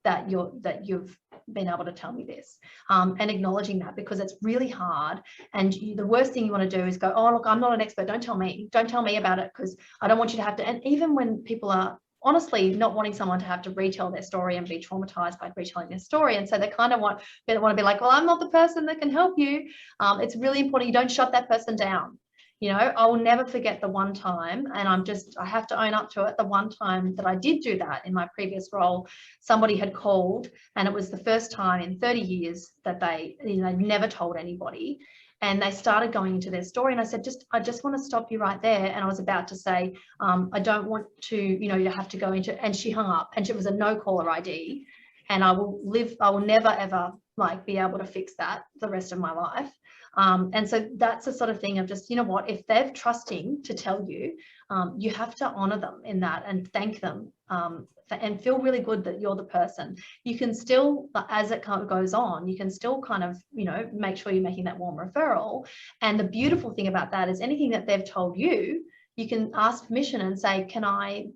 that you've been able to tell me this, and acknowledging that, because it's really hard. And the worst thing you want to do is go, oh, look, I'm not an expert. Don't tell me about it, because I don't want you to have to. And even when people are honestly not wanting someone to have to retell their story and be traumatized by retelling their story, and so they kind of want to be like, well, I'm not the person that can help you. It's really important you don't shut that person down. You know, I will never forget the one time, and I have to own up to it, the one time that I did do that in my previous role. Somebody had called, and it was the first time in 30 years that they, you know, never told anybody. And they started going into their story, and I said, I just want to stop you right there. And I was about to say, I don't want to, you know, you have to go into, and she hung up, and it was a no caller ID. And I will never, ever like be able to fix that the rest of my life. And so that's the sort of thing of just, you know what, if they're trusting to tell you, you have to honor them in that and thank them, and feel really good that you're the person. You can still, as it kind of goes on, you can still kind of, you know, make sure you're making that warm referral. And the beautiful thing about that is anything that they've told you, you can ask permission and say, can I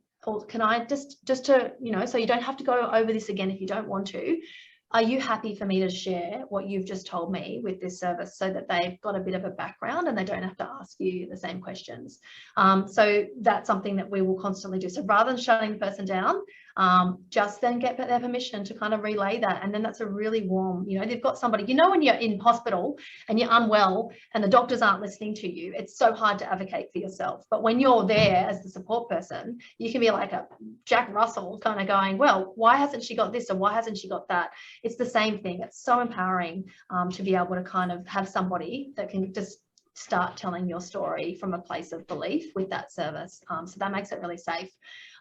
just to, you know, so you don't have to go over this again if you don't want to. Are you happy for me to share what you've just told me with this service, so that they've got a bit of a background and they don't have to ask you the same questions? So that's something that we will constantly do. So rather than shutting the person down, just then get their permission to kind of relay that. And then that's a really warm, you know, they've got somebody, you know, when you're in hospital and you're unwell and the doctors aren't listening to you, it's so hard to advocate for yourself. But when you're there as the support person, you can be like a Jack Russell kind of going, well, why hasn't she got this, or why hasn't she got that? It's the same thing. It's so empowering to be able to kind of have somebody that can just start telling your story from a place of belief with that service. So that makes it really safe.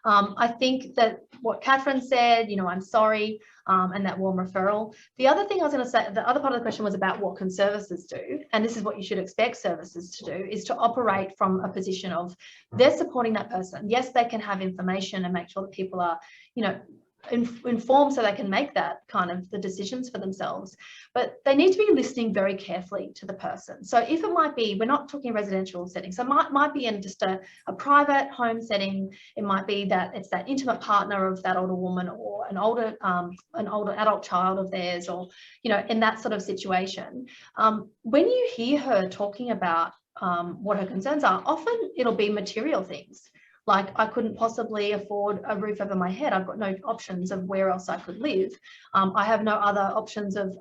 I think that what Catherine said, you know, I'm sorry, and that warm referral. The other thing I was going to say, the other part of the question was about what can services do, and this is what you should expect services to do, is to operate from a position of they're supporting that person. Yes, they can have information and make sure that people are, you know, informed so they can make that kind of the decisions for themselves, but they need to be listening very carefully to the person. So if it might be, we're not talking residential settings, so it might be in just a private home setting. It might be that it's that intimate partner of that older woman, or an older adult child of theirs, or, you know, in that sort of situation. When you hear her talking about what her concerns are, often it'll be material things. Like, I couldn't possibly afford a roof over my head. I've got no options of where else I could live. I have no other options of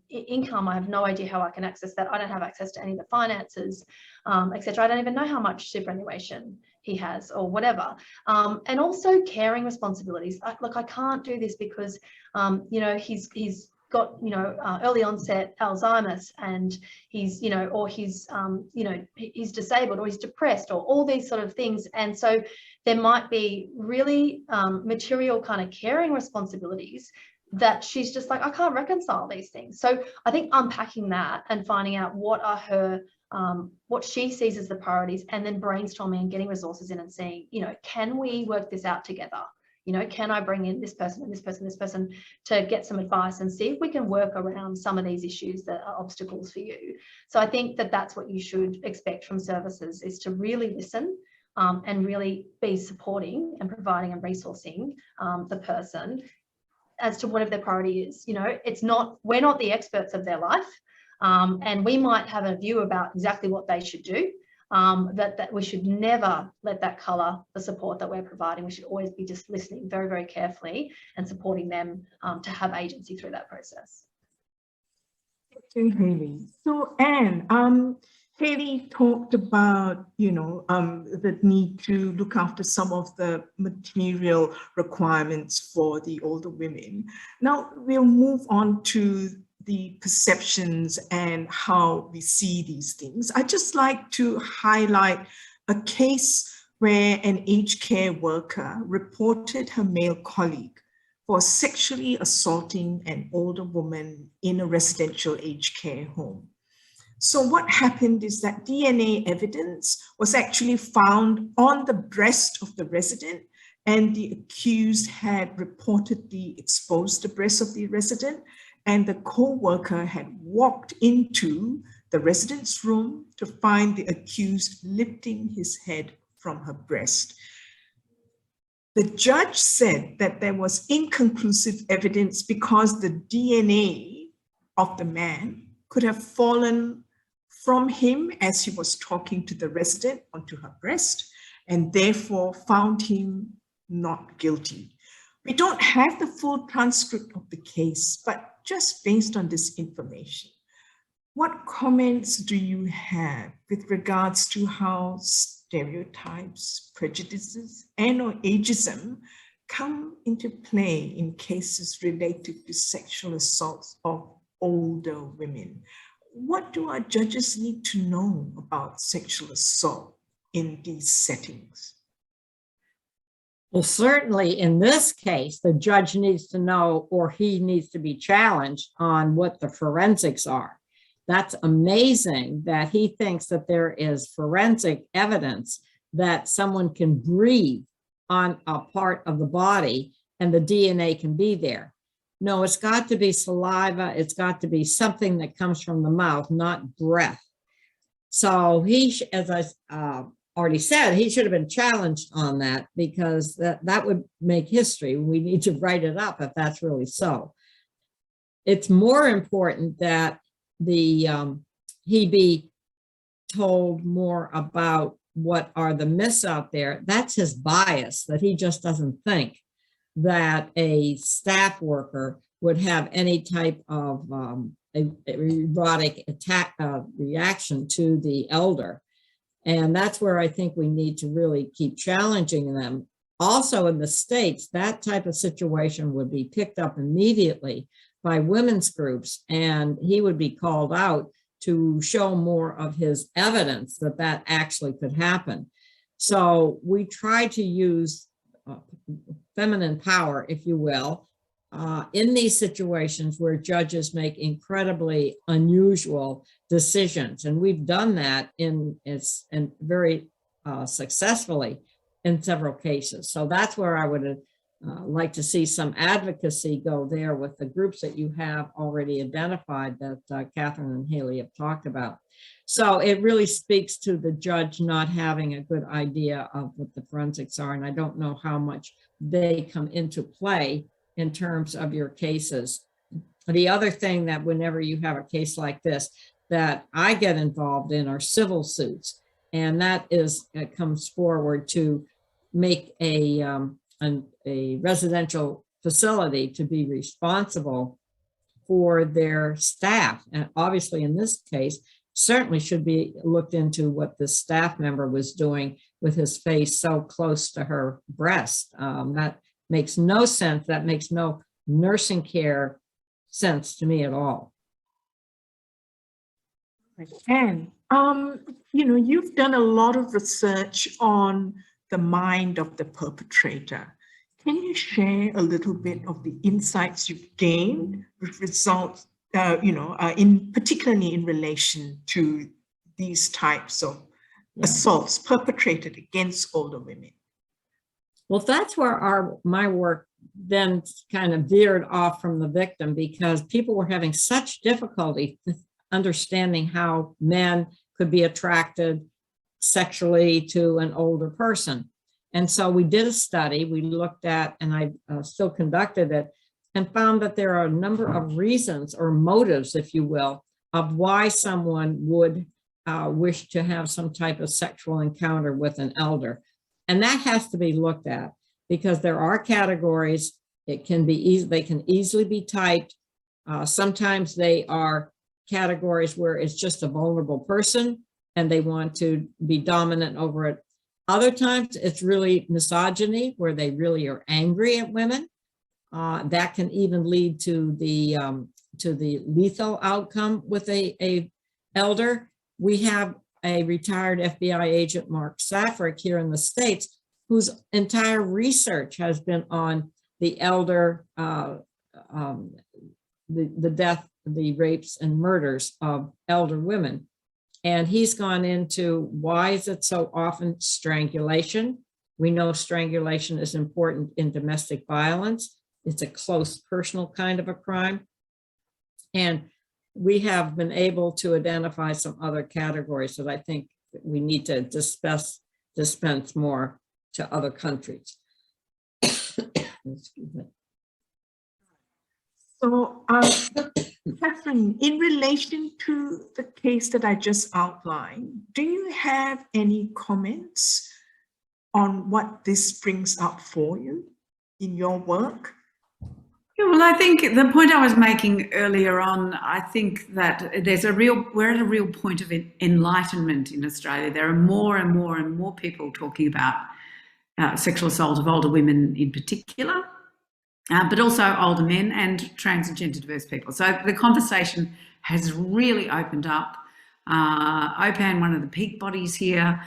income. I have no idea how I can access that. I don't have access to any of the finances, etc. I don't even know how much superannuation he has or whatever. And also caring responsibilities. Look, I can't do this because, you know, he's got, you know, early onset Alzheimer's, and he's, you know, or he's, you know, he's disabled, or he's depressed, or all these sort of things. And so there might be really material kind of caring responsibilities that she's just like, I can't reconcile these things. So I think unpacking that and finding out what are her, what she sees as the priorities, and then brainstorming and getting resources in and seeing, you know, can we work this out together? You know, can I bring in this person and this person, this person, to get some advice and see if we can work around some of these issues that are obstacles for you. So I think that that's what you should expect from services, is to really listen and really be supporting and providing and resourcing the person as to whatever their priority is. You know, it's not, we're not the experts of their life, and we might have a view about exactly what they should do. That we should never let that colour the support that we're providing. We should always be just listening very, very carefully and supporting them to have agency through that process. Thank you, Hayley. So, Anne, Hayley talked about, you know, the need to look after some of the material requirements for the older women. Now we'll move on to the perceptions and how we see these things. I'd just like to highlight a case where an aged care worker reported her male colleague for sexually assaulting an older woman in a residential aged care home. So what happened is that DNA evidence was actually found on the breast of the resident, and the accused had reportedly exposed the breast of the resident, and the co-worker had walked into the resident's room to find the accused lifting his head from her breast. The judge said that there was inconclusive evidence because the DNA of the man could have fallen from him as he was talking to the resident onto her breast, and therefore found him not guilty. We don't have the full transcript of the case, but just based on this information, what comments do you have with regards to how stereotypes, prejudices, and/or ageism come into play in cases related to sexual assaults of older women? What do our judges need to know about sexual assault in these settings? Well, certainly in this case, the judge needs to know, or he needs to be challenged on what the forensics are. That's amazing that he thinks that there is forensic evidence that someone can breathe on a part of the body and the DNA can be there. No, it's got to be saliva. It's got to be something that comes from the mouth, not breath. So he, as I already said, he should have been challenged on that, because that would make history. We need to write it up if that's really so. It's more important that he be told more about what are the myths out there. That's his bias, that he just doesn't think that a staff worker would have any type of erotic attack reaction to the elder. And that's where I think we need to really keep challenging them. Also in the States, that type of situation would be picked up immediately by women's groups, and he would be called out to show more of his evidence that that actually could happen. So we try to use feminine power, if you will, in these situations where judges make incredibly unusual decisions. And we've done that in very successfully in several cases. So that's where I would like to see some advocacy go there with the groups that you have already identified that Catherine and Haley have talked about. So it really speaks to the judge not having a good idea of what the forensics are. And I don't know how much they come into play in terms of your cases. The other thing that whenever you have a case like this, that I get involved in are civil suits. And that is, it comes forward to make a residential facility to be responsible for their staff. And obviously in this case, certainly should be looked into what the staff member was doing with his face so close to her breast. That makes no sense. That makes no nursing care sense to me at all. And, you've done a lot of research on the mind of the perpetrator. Can you share a little bit of the insights you've gained with results, particularly in relation to these types of assaults perpetrated against older women? Well, that's where my work then kind of veered off from the victim, because people were having such difficulty understanding how men could be attracted sexually to an older person. And so we did a study, we looked at, and I still conducted it, and found that there are a number of reasons or motives, if you will, of why someone would wish to have some type of sexual encounter with an elder. And that has to be looked at, because there are categories. It can be they can easily be typed. Sometimes they are categories where it's just a vulnerable person and they want to be dominant over it. Other times it's really misogyny, where they really are angry at women. That can even lead to the lethal outcome with a elder. We have a retired FBI agent, Mark Safrick, here in the States, whose entire research has been on the elder, the death, the rapes and murders of elder women. And he's gone into why is it so often strangulation. We know strangulation is important in domestic violence. It's a close personal kind of a crime. And we have been able to identify some other categories that I think we need to dispense more to other countries. Excuse me. So, Catherine, in relation to the case that I just outlined, do you have any comments on what this brings up for you in your work? Yeah, well, I think the point I was making earlier on, I think that we're at a real point of enlightenment in Australia. There are more and more and more people talking about sexual assault of older women in particular, but also older men and trans and gender diverse people. So the conversation has really opened up. OPAN, one of the peak bodies here,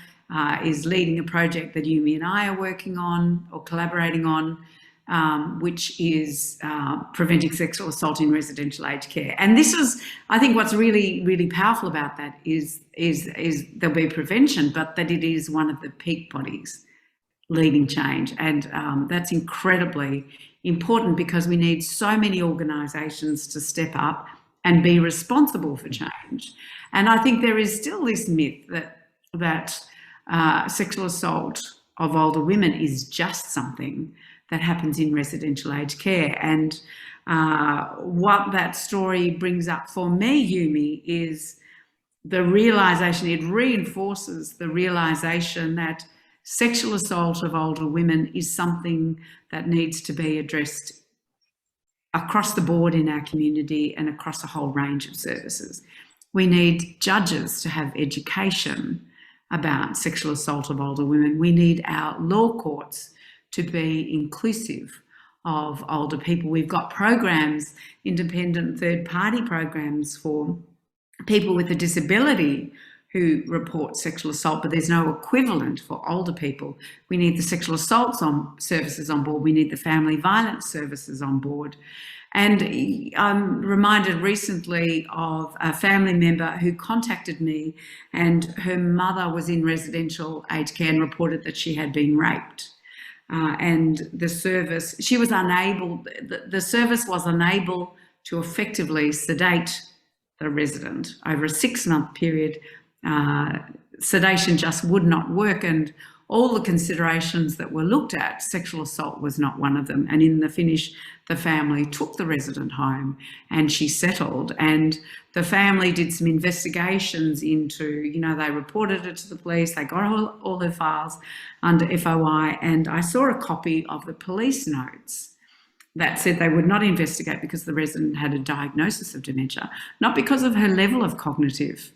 is leading a project that Yumi and I are working on or collaborating on, which is preventing sexual assault in residential aged care. And this is, I think what's really, really powerful about that is there'll be prevention, but that it is one of the peak bodies leading change. And that's incredibly important, because we need so many organisations to step up and be responsible for change. And I think there is still this myth that sexual assault of older women is just something that happens in residential aged care. And what that story brings up for me, Yumi, is the realisation, it reinforces the realisation that sexual assault of older women is something that needs to be addressed across the board in our community and across a whole range of services. We need judges to have education about sexual assault of older women. We need our law courts to be inclusive of older people. We've got programs, independent third-party programs for people with a disability who report sexual assault, but there's no equivalent for older people. We need the sexual assault services on board. We need the family violence services on board. And I'm reminded recently of a family member who contacted me, and her mother was in residential aged care and reported that she had been raped. And the service, she was unable, the service was unable to effectively sedate the resident over a 6-month period. Sedation just would not work, and all the considerations that were looked at, sexual assault was not one of them. And in the finish, the family took the resident home and she settled, and the family did some investigations into, you know, they reported it to the police, they got all their files under FOI, and I saw a copy of the police notes that said they would not investigate because the resident had a diagnosis of dementia, not because of her level of cognitive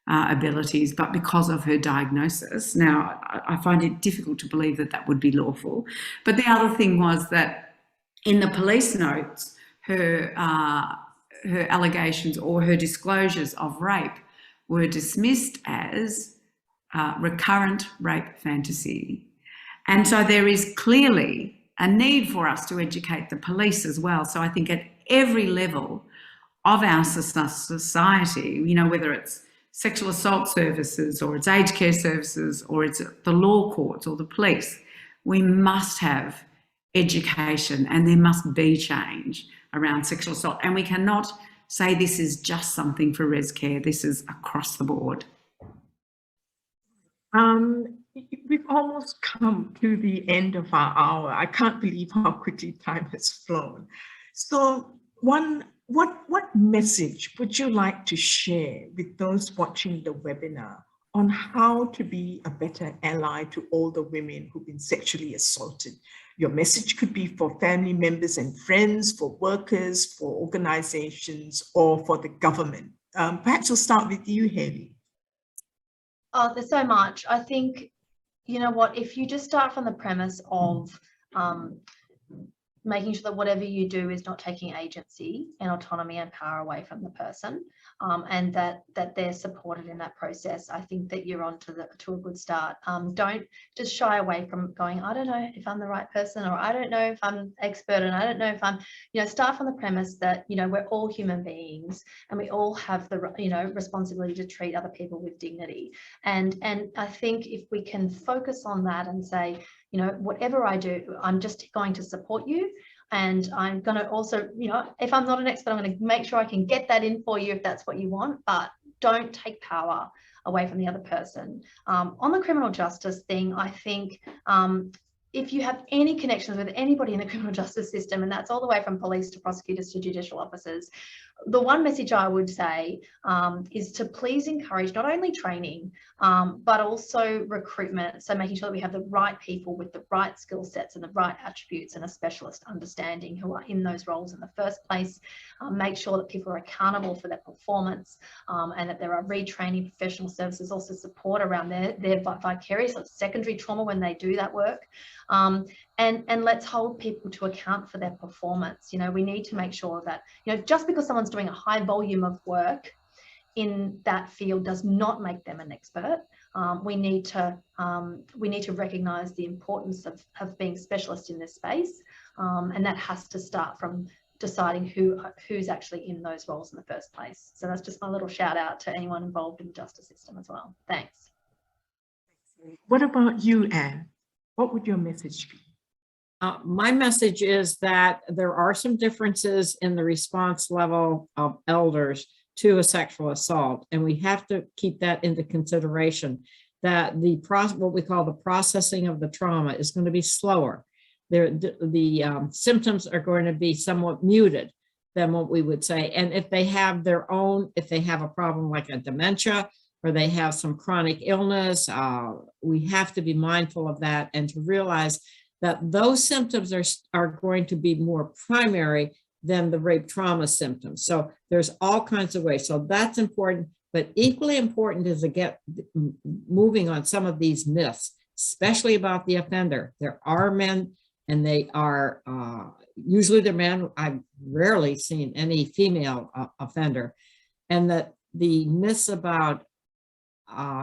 abilities, but because of her diagnosis. Now, I find it difficult to believe that that would be lawful. But the other thing was that in the police notes, her allegations or her disclosures of rape were dismissed as recurrent rape fantasy. And so there is clearly a need for us to educate the police as well. So I think at every level of our society, you know, whether it's sexual assault services or it's aged care services or it's the law courts or the police, we must have education and there must be change around sexual assault. And we cannot say this is just something for res care. This is across the board. We've almost come to the end of our hour. I can't believe how quickly time has flown. So what message would you like to share with those watching the webinar on how to be a better ally to all the women who've been sexually assaulted? Your message could be for family members and friends, for workers, for organizations, or for the government. Perhaps we'll start with you, Haley. Oh, there's so much. I think, you know what, if you just start from the premise of making sure that whatever you do is not taking agency and autonomy and power away from the person, and that they're supported in that process, I think that you're on to a good start. Don't just shy away from going, I don't know if I'm the right person, or I don't know if I'm expert, and I don't know if I'm, you know, start from the premise that, you know, we're all human beings and we all have the, you know, responsibility to treat other people with dignity. And I think if we can focus on that and say, you know, whatever I do, I'm just going to support you. And I'm going to also, you know, if I'm not an expert, I'm going to make sure I can get that in for you if that's what you want, but don't take power away from the other person. On the criminal justice thing, I think if you have any connections with anybody in the criminal justice system, and that's all the way from police to prosecutors to judicial officers, the one message I would say is to please encourage not only training, but also recruitment. So making sure that we have the right people with the right skill sets and the right attributes and a specialist understanding who are in those roles in the first place. Make sure that people are accountable for their performance, and that there are retraining professional services, also support around their vicarious or secondary trauma when they do that work. And let's hold people to account for their performance. You know, we need to make sure that, you know, just because someone's doing a high volume of work in that field does not make them an expert. We need to recognise the importance of being specialist in this space, and that has to start from deciding who's actually in those roles in the first place. So that's just my little shout out to anyone involved in the justice system as well. Thanks. What about you, Anne? What would your message be? My message is that there are some differences in the response level of elders to a sexual assault, and we have to keep that into consideration, that what we call the processing of the trauma is going to be slower. The symptoms are going to be somewhat muted than what we would say. And if they have if they have a problem like a dementia, or they have some chronic illness, we have to be mindful of that and to realize that those symptoms are going to be more primary than the rape trauma symptoms. So there's all kinds of ways. So that's important, but equally important is to get moving on some of these myths, especially about the offender. There are men, and they are usually they're men. I've rarely seen any female offender, and that the myths about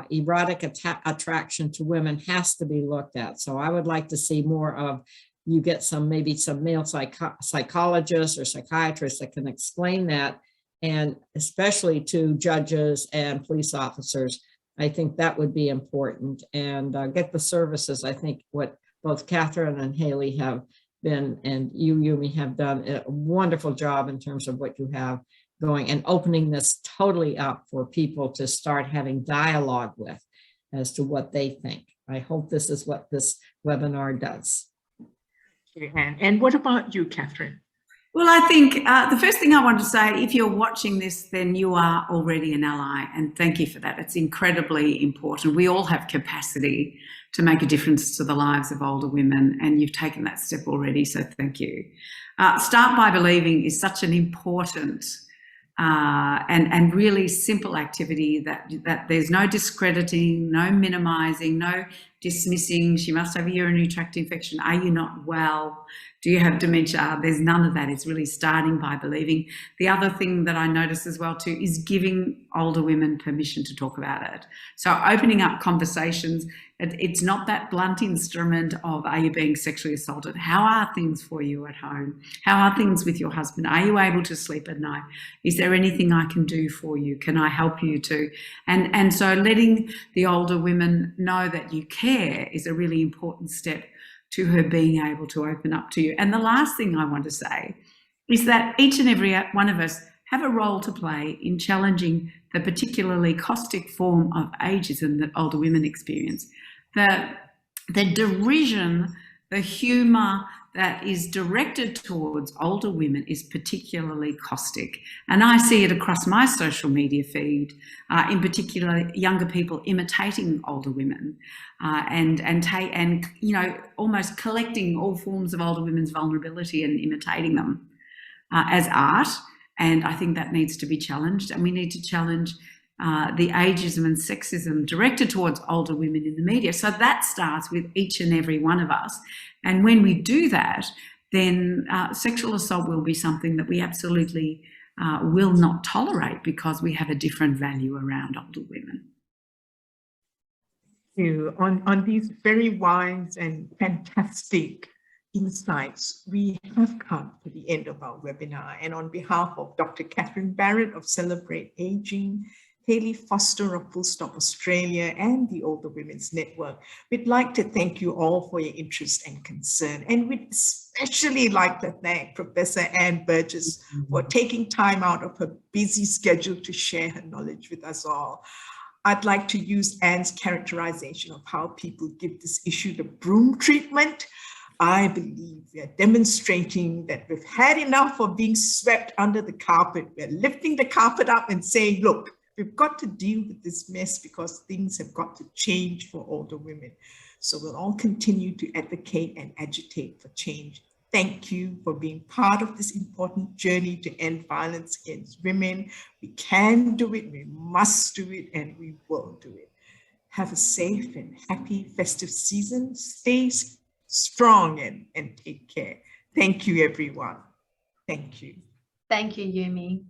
erotic attraction to women has to be looked at. So I would like to see more of, you get maybe some male psychologists or psychiatrists that can explain that, and especially to judges and police officers. I think that would be important, and get the services. I think what both Catherine and Haley have been, and you, Yumi, have done a wonderful job in terms of what you have going and opening this totally up for people to start having dialogue with as to what they think. I hope this is what this webinar does. And what about you, Catherine? Well, I think the first thing I want to say, if you're watching this, then you are already an ally, and thank you for that. It's incredibly important. We all have capacity to make a difference to the lives of older women, and you've taken that step already, so thank you. Start by believing is such an important and really simple activity that there's no discrediting, no minimising, no dismissing. She must have a urinary tract infection. Are you not well? Do you have dementia? There's none of that. It's really starting by believing. The other thing that I notice as well too is giving older women permission to talk about it. So opening up conversations. It's not that blunt instrument of, are you being sexually assaulted? How are things for you at home? How are things with your husband? Are you able to sleep at night? Is there anything I can do for you? Can I help you to? And so letting the older women know that you care is a really important step to her being able to open up to you. And the last thing I want to say is that each and every one of us have a role to play in challenging the particularly caustic form of ageism that older women experience. The derision, the humour that is directed towards older women is particularly caustic. And I see it across my social media feed, in particular younger people imitating older women and you know, almost collecting all forms of older women's vulnerability and imitating them as art. And I think that needs to be challenged, and we need to challenge the ageism and sexism directed towards older women in the media. So that starts with each and every one of us. And when we do that, then sexual assault will be something that we absolutely will not tolerate, because we have a different value around older women. Thank you. On these very wise and fantastic insights, we have come to the end of our webinar. And on behalf of Dr. Catherine Barrett of Celebrate Aging, Haley Foster of Full Stop Australia, and the Older Women's Network, we'd like to thank you all for your interest and concern. And we'd especially like to thank Professor Ann Burgess for taking time out of her busy schedule to share her knowledge with us all. I'd like to use Ann's characterization of how people give this issue the broom treatment. I believe we are demonstrating that we've had enough of being swept under the carpet. We're lifting the carpet up and saying, look, we've got to deal with this mess because things have got to change for older women. So we'll all continue to advocate and agitate for change. Thank you for being part of this important journey to end violence against women. We can do it, we must do it, and we will do it. Have a safe and happy festive season. Stay strong and take care. Thank you, everyone. Thank you. Thank you, Yumi.